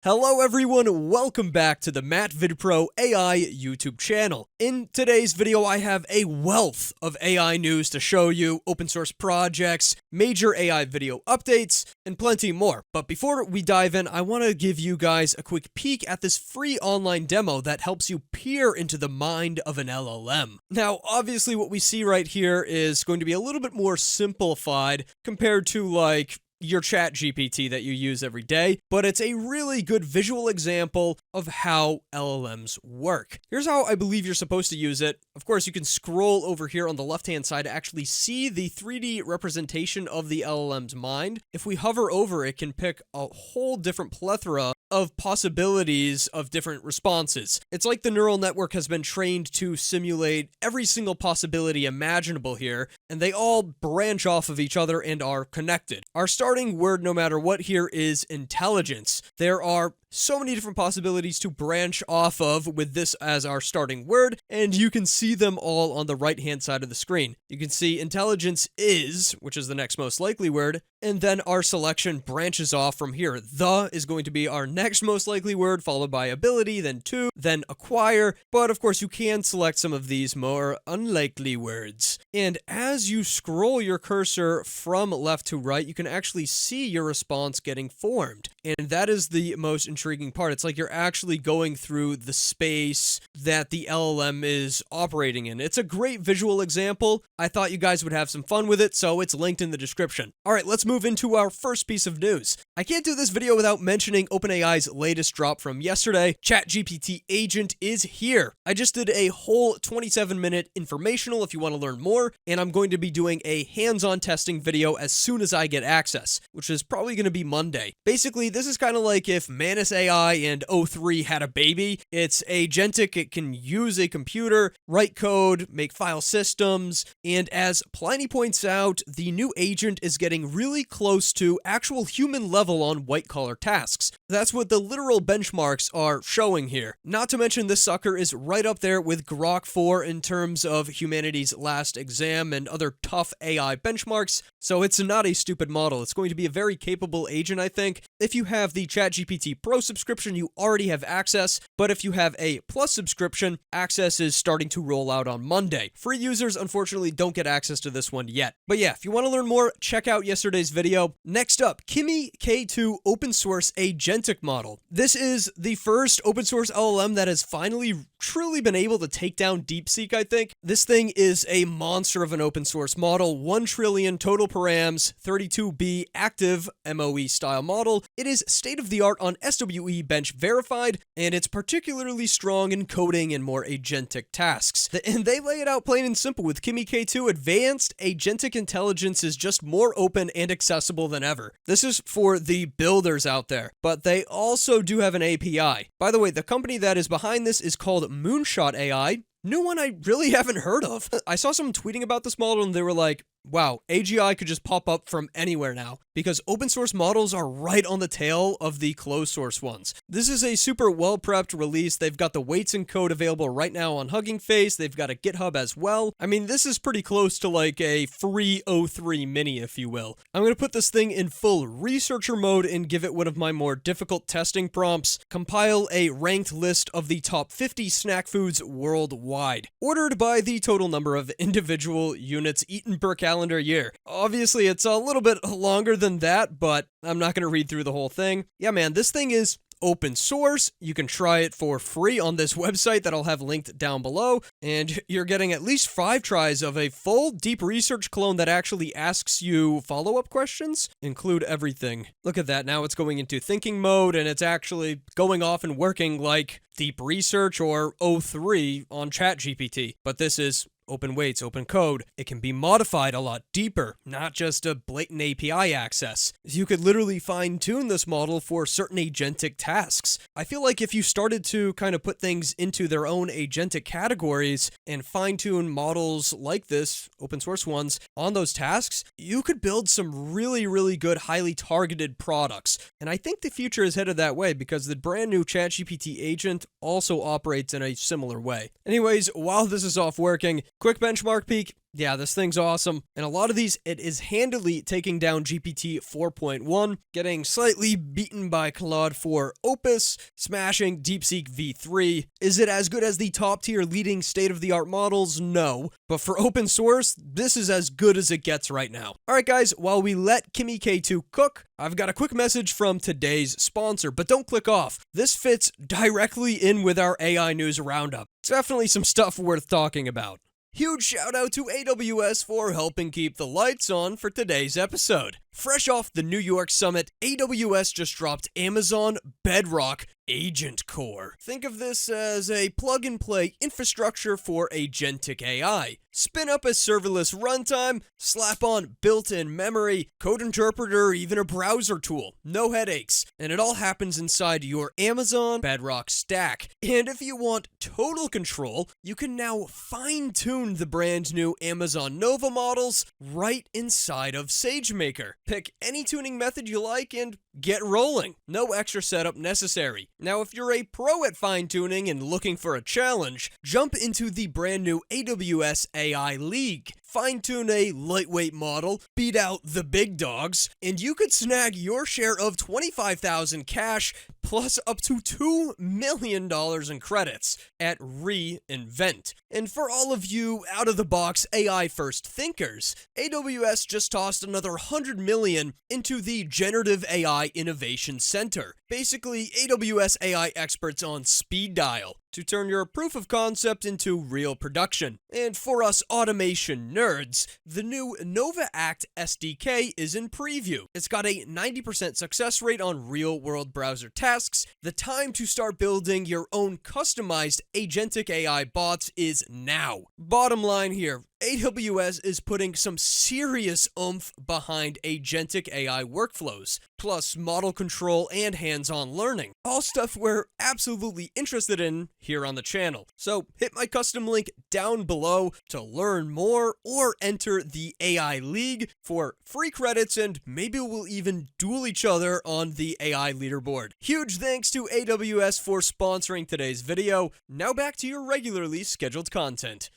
Hello everyone, welcome back to the Matt Vid Pro AI YouTube channel. In today's video, I have a wealth of AI news to show you, open source projects, major AI video updates, and plenty more. But before we dive in, I want to give you guys a quick peek at this free online demo that helps you peer into the mind of an LLM. Now, obviously what we see right here is going to be a little bit more simplified compared to like your Chat GPT that you use every day, but it's a really good visual example of how LLMs work. Here's how I believe you're supposed to use it. Of course, you can scroll over here on the left-hand side to actually see the 3D representation of the LLM's mind. If we hover over, it can pick a whole different plethora of possibilities of different responses. It's like the neural network has been trained to simulate every single possibility imaginable here, and they all branch off of each other and are connected. Our starting word, no matter what here, is intelligence. There are so many different possibilities to branch off of with this as our starting word, and you can see them all on the right-hand side of the screen. You can see intelligence is, which is the next most likely word, and then our selection branches off from here. The is going to be our next most likely word, followed by ability, then to, then acquire, but of course you can select some of these more unlikely words. And as you scroll your cursor from left to right, you can actually see your response getting formed. And that is the most intriguing part. It's like you're actually going through the space that the LLM is operating in. It's a great visual example. I thought you guys would have some fun with it, so it's linked in the description. All right, let's move into our first piece of news. I can't do this video without mentioning OpenAI's latest drop from yesterday. Chat GPT Agent is here. I just did a whole 27-minute informational if you want to learn more, and I'm going to be doing a hands-on testing video as soon as I get access, which is probably going to be Monday. Basically, this is kind of like if Manus AI and O3 had a baby. It's agentic, it can use a computer, write code, make file systems, and as Pliny points out, the new agent is getting really close to actual human level on white-collar tasks. That's what the literal benchmarks are showing here. Not to mention this sucker is right up there with Grok 4 in terms of humanity's last exam and other tough AI benchmarks, so it's not a stupid model. It's going to be a very capable agent, I think. If you have the Chat GPT Pro subscription, you already have access, but if you have a Plus subscription, access is starting to roll out on Monday. Free users, unfortunately, don't get access to this one yet. But yeah, if you want to learn more, check out yesterday's video. Next up, Kimi K2 open source agentic model. This is the first open source LLM that has finally truly been able to take down DeepSeek, I think. This thing is a monster of an open source model, 1 trillion total params, 32B active MOE style model. It is state-of-the-art on SWE bench verified, and it's particularly strong in coding and more agentic tasks. And they lay it out plain and simple with Kimi K2. Advanced agentic intelligence is just more open and accessible than ever. This is for the builders out there, but they also do have an API. By the way, the company that is behind this is called Moonshot AI. New one I really haven't heard of. I saw someone tweeting about this model and they were like, wow, AGI could just pop up from anywhere now, because open source models are right on the tail of the closed source ones. This is a super well-prepped release. They've got the weights and code available right now on Hugging Face. They've got a GitHub as well. I mean, this is pretty close to like a free O3 mini, if you will. I'm going to put this thing in full researcher mode and give it one of my more difficult testing prompts. Compile a ranked list of the top 50 snack foods worldwide, ordered by the total number of individual units eaten per calendar year. Obviously, it's a little bit longer than that, but I'm not going to read through the whole thing. Yeah, man, this thing is open source. You can try it for free on this website that I'll have linked down below, and you're getting at least 5 tries of a full deep research clone that actually asks you follow-up questions. Include everything. Look at that. Now it's going into thinking mode, and it's actually going off and working like deep research or O3 on Chat GPT. But this is open weights, open code. It can be modified a lot deeper, not just a blatant API access. You could literally fine-tune this model for certain agentic tasks. I feel like if you started to kind of put things into their own agentic categories and fine-tune models like this, open source ones, on those tasks, you could build some really, really good, highly targeted products. And I think the future is headed that way because the brand new ChatGPT agent also operates in a similar way. Anyways, while this is off working, Quick benchmark peek. Yeah, this thing's awesome. And a lot of these, it is handily taking down GPT 4.1, getting slightly beaten by Claude 4 Opus, smashing DeepSeek V3. Is it as good as the top tier leading state-of-the-art models? No. But for open source, this is as good as it gets right now. Alright guys, while we let Kimmy K2 cook, I've got a quick message from today's sponsor, but don't click off. This fits directly in with our AI news roundup. It's definitely some stuff worth talking about. Huge shout out to AWS for helping keep the lights on for today's episode. Fresh off the New York Summit, AWS just dropped Amazon Bedrock Agent Core. Think of this as a plug-and-play infrastructure for Agentic AI. Spin up a serverless runtime, slap on built-in memory, code interpreter, even a browser tool. No headaches. And it all happens inside your Amazon Bedrock stack. And if you want total control, you can now fine-tune the brand new Amazon Nova models right inside of SageMaker. Pick any tuning method you like and get rolling. No extra setup necessary. Now, if you're a pro at fine-tuning and looking for a challenge, jump into the brand new AWS AI League. Fine-tune a lightweight model, beat out the big dogs, and you could snag your share of 25,000 cash plus up to $2 million in credits at reInvent. And for all of you out-of-the-box AI-first thinkers, AWS just tossed another $100 million into the Generative AI Innovation Center. Basically, AWS AI experts on speed dial to turn your proof of concept into real production. And for us automation nerds, the new Nova Act SDK is in preview. It's got a 90% success rate on real-world browser tasks. The time to start building your own customized agentic AI bots is now. Bottom line here, AWS is putting some serious oomph behind agentic AI workflows, plus model control and hands-on learning. All stuff we're absolutely interested in here on the channel. So hit my custom link down below to learn more or enter the AI League for free credits, and maybe we'll even duel each other on the AI leaderboard. Huge thanks to AWS for sponsoring today's video. Now back to your regularly scheduled content.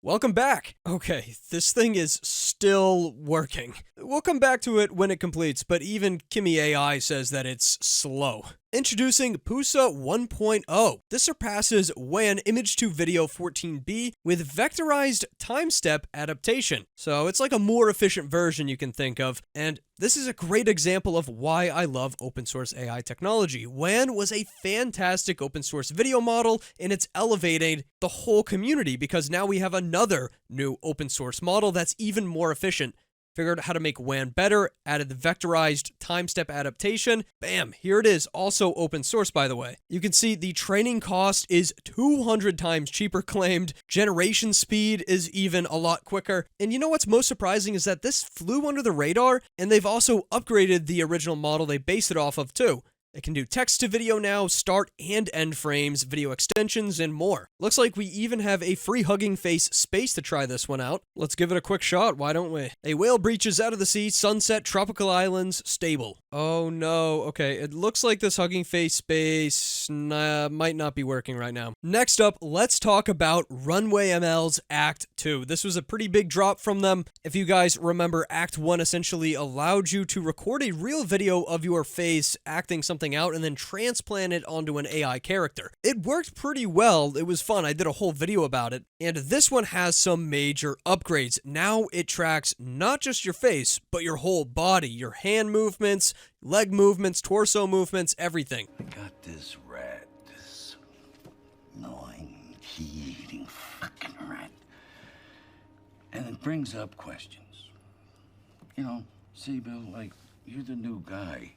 Welcome back. Okay, this thing is still working. We'll come back to it when it completes, but even Kimi AI says that it's slow. Introducing PUSA 1.0. This surpasses WAN image-to-video 14B with vectorized time step adaptation. So it's like a more efficient version you can think of, and this is a great example of why I love open source AI technology. WAN was a fantastic open source video model, and it's elevating the whole community because now we have another new open source model that's even more efficient. Figured out how to make WAN better, added the vectorized time step adaptation. Bam, here it is, also open source by the way. You can see the training cost is 200 times cheaper claimed, generation speed is even a lot quicker, and you know what's most surprising is that this flew under the radar, and they've also upgraded the original model they based it off of too. It can do text to video now, start and end frames, video extensions, and more. Looks like we even have a free Hugging Face space to try this one out. Let's give it a quick shot, why don't we? A whale breaches out of the sea, sunset, tropical islands, stable. Oh no, okay, it looks like this Hugging Face space might not be working right now. Next up, let's talk about Runway ML's Act 2. This was a pretty big drop from them. If you guys remember, Act 1 essentially allowed you to record a real video of your face acting something out and then transplant it onto an AI character. It worked pretty well. It was fun. I did a whole video about it. And this one has some major upgrades. Now it tracks not just your face, but your whole body, your hand movements, leg movements, torso movements, everything. I got this rat, this annoying, key-eating fucking rat. And it brings up questions. You know, see, Bill, like, you're the new guy.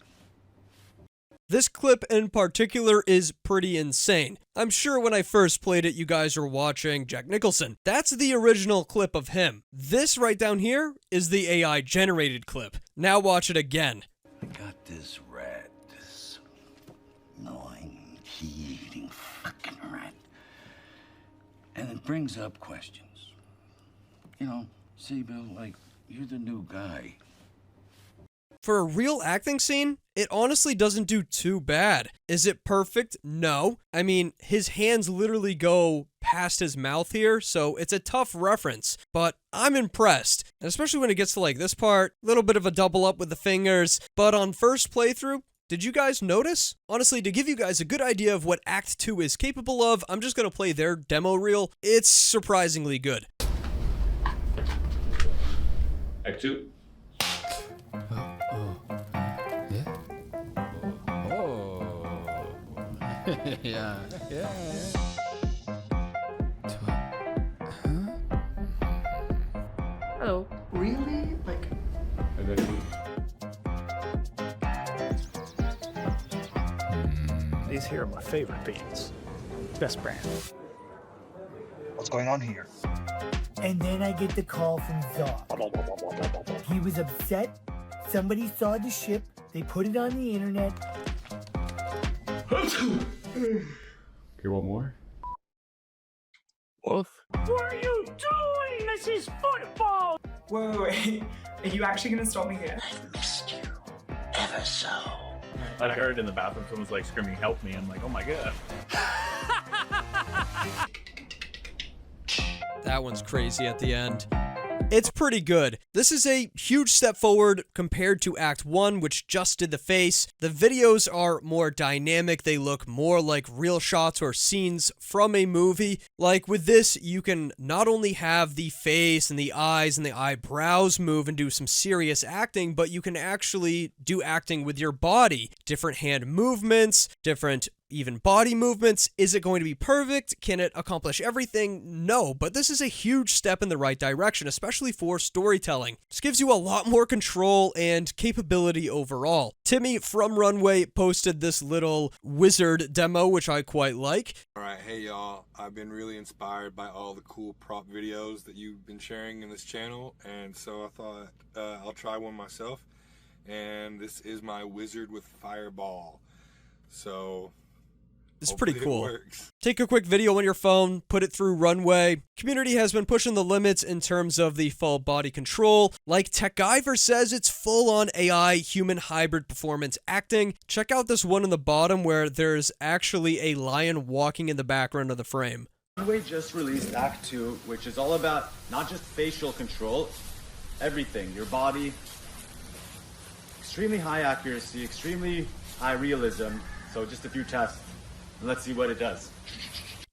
This clip in particular is pretty insane. I'm sure when I first played it, you guys were watching Jack Nicholson. That's the original clip of him. This right down here is the AI generated clip. Now watch it again. I got this rat, this annoying, key-eating fucking rat. And it brings up questions. You know, see, Bill, like, you're the new guy. For a real acting scene, it honestly doesn't do too bad. Is it perfect? No. I mean, his hands literally go past his mouth here, so it's a tough reference, but I'm impressed. And especially when it gets to like this part, a little bit of a double up with the fingers, but on first playthrough, did you guys notice? Honestly, to give you guys a good idea of what Act 2 is capable of, I'm just gonna play their demo reel. It's surprisingly good. Act 2. Yeah. Hello. Really? Like, These here are my favorite beans. Best brand. What's going on here? And then I get the call from Zog. He was upset. Somebody saw the ship. They put it on the internet. You want more? Wolf. What are you doing? This is football. wait. Are you actually gonna stop me here? Missed you ever so. I heard in the bathroom someone's like screaming, "Help me!" I'm like, "Oh my god." That one's crazy at the end. It's pretty good. This is a huge step forward compared to Act 1, which just did the face. The videos are more dynamic. They look more like real shots or scenes from a movie. Like with this, you can not only have the face and the eyes and the eyebrows move and do some serious acting, but you can actually do acting with your body. Different hand movements, different even body movements. Is it going to be perfect? Can it accomplish everything? No, but this is a huge step in the right direction, especially for storytelling. This gives you a lot more control and capability overall. Timmy from Runway posted this little wizard demo, which I quite like. Alright, hey y'all, I've been really inspired by all the cool prop videos that you've been sharing in this channel, and so I thought I'll try one myself, and this is my wizard with fireball. So it's pretty hopefully cool. It works. Take a quick video on your phone, put it through Runway. Community has been pushing the limits in terms of the full body control. Like TechIver says, it's full-on AI human hybrid performance acting. Check out this one on the bottom where there's actually a lion walking in the background of the frame. Runway just released Act 2, which is all about not just facial control, everything, your body, extremely high accuracy, extremely high realism. So just a few tests. Let's see what it does.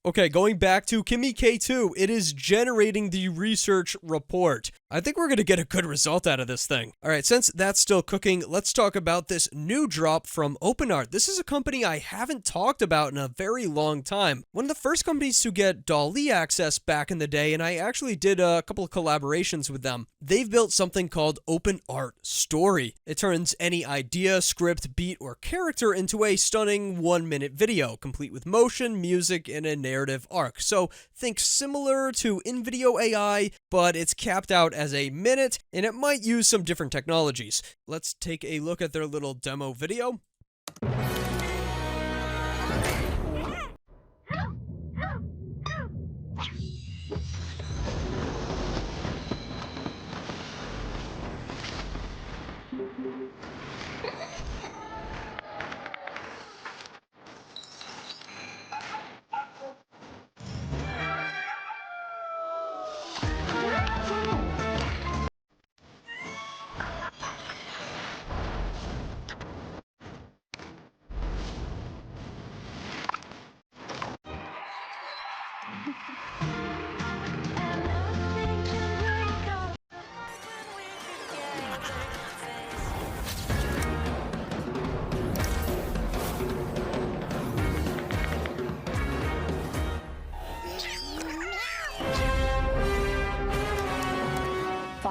Okay, going back to Kimmy K2, it is generating the research report. I think we're going to get a good result out of this thing. All right, since that's still cooking, let's talk about this new drop from OpenAI. This is a company I haven't talked about in a very long time. One of the first companies to get DALL-E access back in the day, and I actually did a couple of collaborations with them. They've built something called OpenArt Story. It turns any idea, script, beat, or character into a stunning 1-minute video, complete with motion, music, and a narrative arc. So think similar to in-video AI, but it's capped out as a minute, and it might use some different technologies. Let's take a look at their little demo video.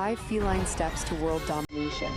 5 feline steps to world domination.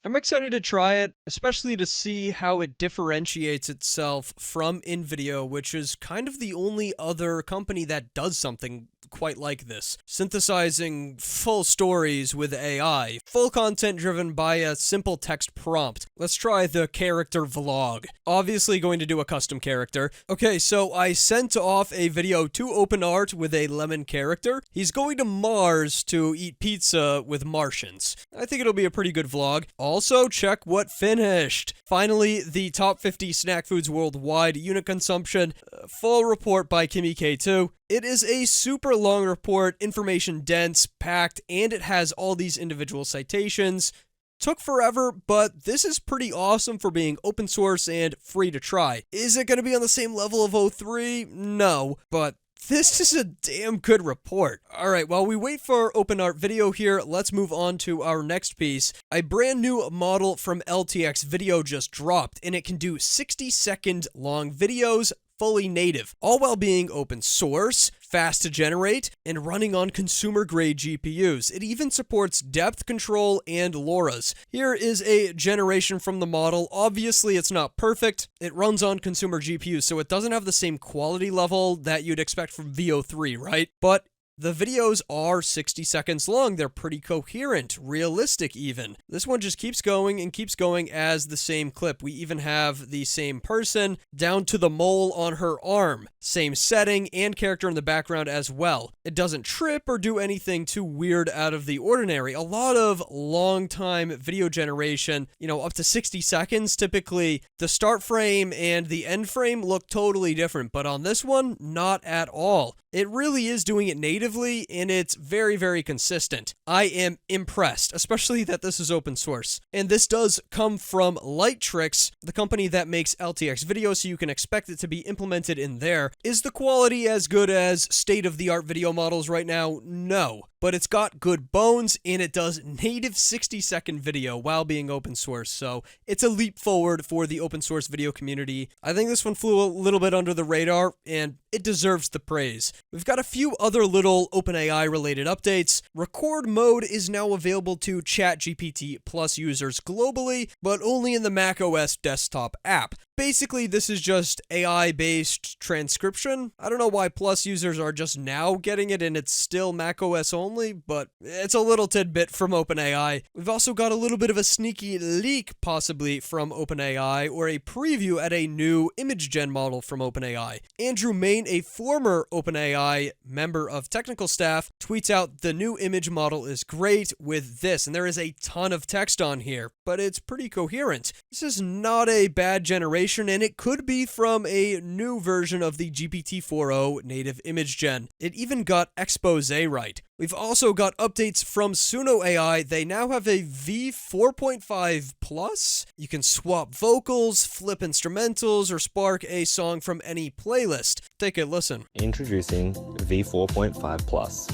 I'm excited to try it, especially to see how it differentiates itself from InVideo, which is kind of the only other company that does something quite like this. Synthesizing full stories with AI, full content driven by a simple text prompt. Let's try the character vlog. Obviously going to do a custom character. Okay, so I sent off a video to OpenArt with a lemon character. He's going to Mars to eat pizza with Martians. I think it'll be a pretty good vlog. Also, check what finished. Finally, the top 50 snack foods worldwide unit consumption. Full report by Kimmy K2. It is a super long report, information dense, packed, and it has all these individual citations. Took forever, but this is pretty awesome for being open source and free to try. Is it going to be on the same level of O3? No, but this is a damn good report. Alright, while we wait for OpenArt video here, let's move on to our next piece. A brand new model from LTX Video just dropped, and it can do 60-second long videos, fully native, all while being open source, fast to generate, and running on consumer-grade GPUs. It even supports depth control and LoRa's. Here is a generation from the model. Obviously, it's not perfect. It runs on consumer GPUs, so it doesn't have the same quality level that you'd expect from VO3, right? But the videos are 60 seconds long. They're pretty coherent, realistic even. This one just keeps going and keeps going as the same clip. We even have the same person down to the mole on her arm. Same setting and character in the background as well. It doesn't trip or do anything too weird out of the ordinary. A lot of long time video generation, up to 60 seconds, typically the start frame and the end frame look totally different, but on this one, not at all. It really is doing it natively, and it's very, very consistent. I am impressed, especially that this is open source. And this does come from Lightricks, the company that makes LTX video, so you can expect it to be implemented in there. Is the quality as good as state-of-the-art video models right now? No. But it's got good bones, and it does native 60-second video while being open source, so it's a leap forward for the open source video community. I think this one flew a little bit under the radar, and it deserves the praise. We've got a few other little OpenAI related updates. Record mode is now available to Chat GPT Plus users globally, but only in the macOS desktop app. Basically, this is just AI-based transcription. I don't know why Plus users are just now getting it and it's still macOS only, but it's a little tidbit from OpenAI. We've also got a little bit of a sneaky leak, possibly from OpenAI, or a preview at a new image gen model from OpenAI. Andrew Main, a former OpenAI member of technical staff, tweets out the new image model is great with this, and there is a ton of text on here, but it's pretty coherent. This is not a bad generation, and it could be from a new version of the GPT-4o native image gen. It even got expose right. We've also got updates from Suno AI. They now have a V4.5 Plus. You can swap vocals, flip instrumentals, or spark a song from any playlist. Take a listen. Introducing V4.5 Plus,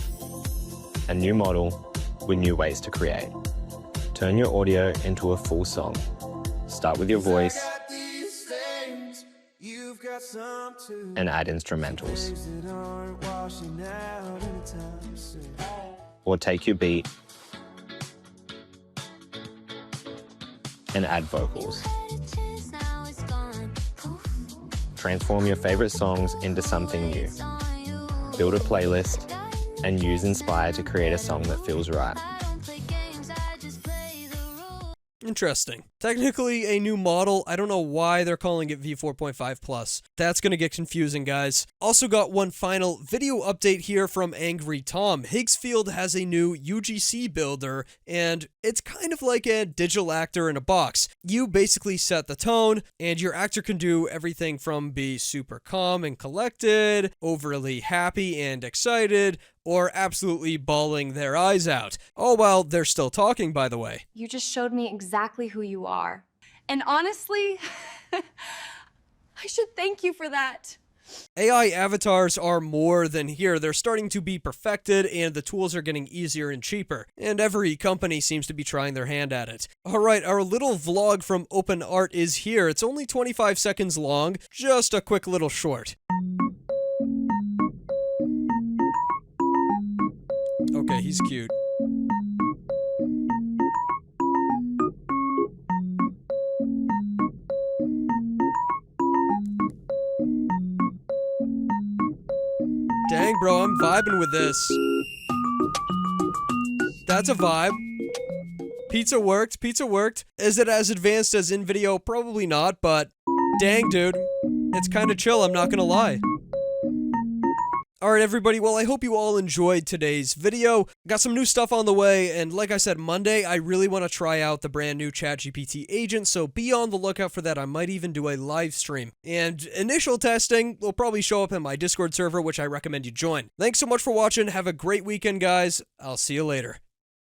a new model with new ways to create. Turn your audio into a full song. Start with your voice and add instrumentals. Or take your beat and add vocals. Transform your favorite songs into something new. Build a playlist and use Inspire to create a song that feels right. Interesting. Technically a new model. I don't know why they're calling it V4.5 Plus. That's going to get confusing, guys. Also got one final video update here from Angry Tom. Higgsfield has a new UGC builder, and it's kind of like a digital actor in a box. You basically set the tone, and your actor can do everything from be super calm and collected, overly happy and excited, or absolutely bawling their eyes out. All while they're still talking, by the way. You just showed me exactly who you are. And honestly, I should thank you for that. AI avatars are more than here. They're starting to be perfected, and the tools are getting easier and cheaper. And every company seems to be trying their hand at it. Alright, our little vlog from OpenArt is here. It's only 25 seconds long, just a quick little short. Okay, he's cute. Dang, bro, I'm vibing with this. That's a vibe. Pizza worked. Pizza worked. Is it as advanced as in video? Probably not, but dang, dude. It's kind of chill, I'm not gonna lie. Alright everybody, well I hope you all enjoyed today's video. Got some new stuff on the way, and like I said, Monday I really want to try out the brand new Chat GPT agent, so be on the lookout for that. I might even do a live stream. And initial testing will probably show up in my Discord server, which I recommend you join. Thanks so much for watching, have a great weekend guys, I'll see you later.